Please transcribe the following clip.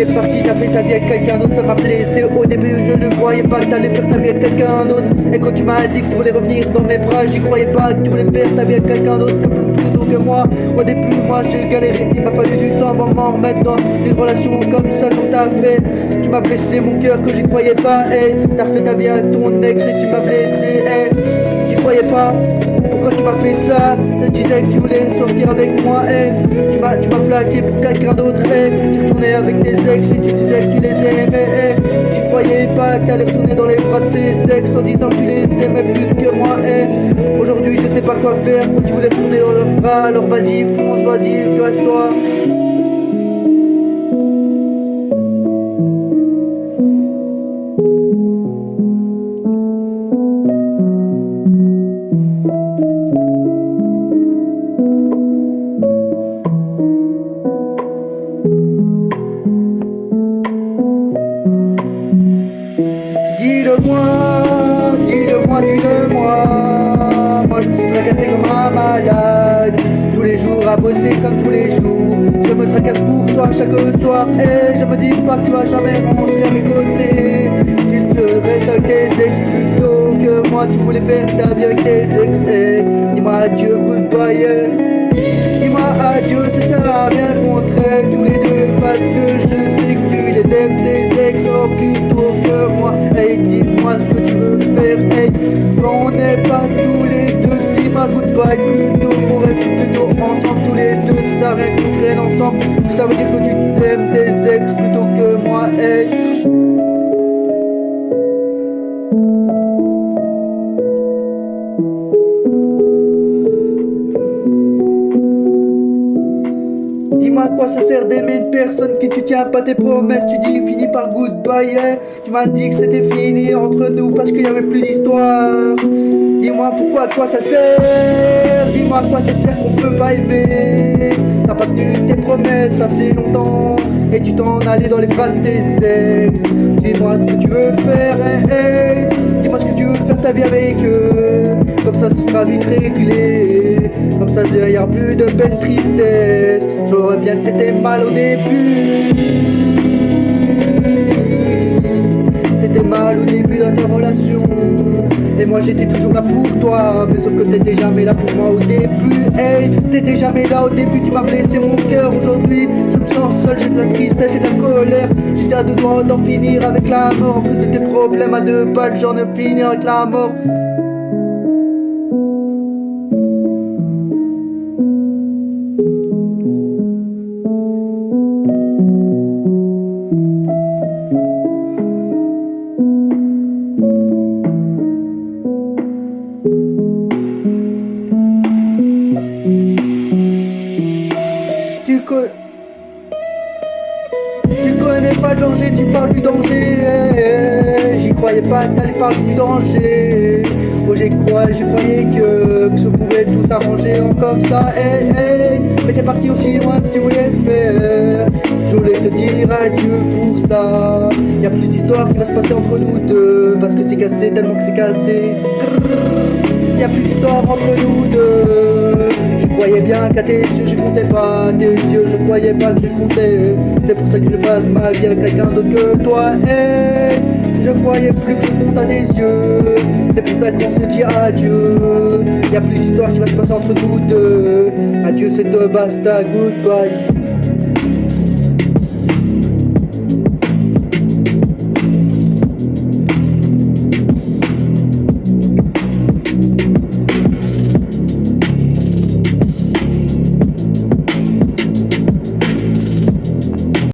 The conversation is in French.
t'es parti, t'as fait ta vie avec quelqu'un d'autre, ça m'a blessé. Au début je ne croyais pas que t'allais faire ta vie avec quelqu'un d'autre. Et quand tu m'as dit que tu voulais revenir dans mes bras, j'y croyais pas que tu voulais faire ta vie avec quelqu'un d'autre plutôt que moi. Au début moi j'ai galéré, il m'a fallu du temps avant de m'en remettre dans une relation comme ça comme t'as fait. Tu m'as blessé mon cœur que j'y croyais pas, hey. T'as refait ta vie avec ton ex et tu m'as blessé, hey. J'y croyais pas. Pourquoi tu m'as fait ça? Tu disais que tu voulais sortir avec moi, hey. Tu m'as plaqué pour quelqu'un d'autre, hey. Tu retournais avec tes ex et tu disais que tu les aimais, hey. J'y croyais pas que t'allais retourner dans les bras de tes ex en disant que tu les aimais plus que moi, hey. Aujourd'hui je sais pas quoi faire quand tu voulais retourner dans leurs bras. Alors vas-y fonce, vas-y, reste-toi. Dis-le-moi, dis-le-moi, dis-le-moi. Moi je me suis tracassé comme un malade, tous les jours à bosser comme tous les jours. Je me tracasse pour toi chaque soir et je me dis pas que tu vas jamais rentrer à mes côtés. Tu te restes avec tes ex plutôt que moi. Tu voulais faire ta vie avec tes ex, et dis-moi adieu, goodbye, yeah. Dis-moi adieu, ça sert à rien qu'on rêve tous les deux, parce que je sais que tu les aimes tes ex oh, plutôt que moi. Hey, dis-moi ce que tu veux faire, hey. Quand on n'est pas tous les deux, dis-moi goodbye plutôt qu'on reste plutôt ensemble tous les deux. Ça sert à rien qu'on traîne ensemble, ça veut dire que tu aimes tes ex plutôt que moi, hey. Dis-moi à quoi ça sert d'aimer une personne qui tu tiens pas tes promesses. Tu dis fini par goodbye, yeah. Tu m'as dit que c'était fini entre nous parce qu'il y avait plus d'histoire. Dis-moi pourquoi, à quoi ça sert. Dis-moi à quoi ça sert qu'on peut pas aimer. T'as pas tenu tes promesses assez longtemps et tu t'en allais dans les bras de tes ex. Dis-moi ce que tu veux faire, hey, hey. Dis-moi ce que tu veux faire ta vie avec eux. Comme ça ce sera vite réglé. Comme ça il n'y aura plus de peine, tristesse. J'aurais bien que t'étais mal au début. T'étais mal au début dans ta relation. Et moi j'étais toujours là pour toi, mais sauf que t'étais jamais là pour moi au début. Hey, t'étais jamais là au début, tu m'as blessé mon cœur. Aujourd'hui je me sens seul, j'ai de la tristesse et de la colère. J'étais à deux doigts d'en finir avec la mort. En plus de tes problèmes à deux balles, j'en ai fini avec la mort. Tu connais pas le danger, tu parles du danger. J'y croyais pas que t'allais parler du danger. Oh je croyais que ça pouvait tout s'arranger comme ça, hey, hey. Mais t'es parti aussi loin que tu voulais faire. Je voulais te dire adieu pour ça. Y'a plus d'histoire qui va se passer entre nous deux, parce que c'est cassé tellement que c'est cassé. Y'a plus d'histoire entre nous deux. Je croyais bien qu'à tes yeux je comptais pas, tes yeux je croyais pas que je comptais. C'est pour ça que je fasse ma vie avec quelqu'un d'autre que toi, hey. Je croyais plus que je compte à tes yeux. C'est pour ça qu'on se dit adieu. Y'a plus d'histoire qui va se passer entre nous deux. Adieu c'est basta, goodbye.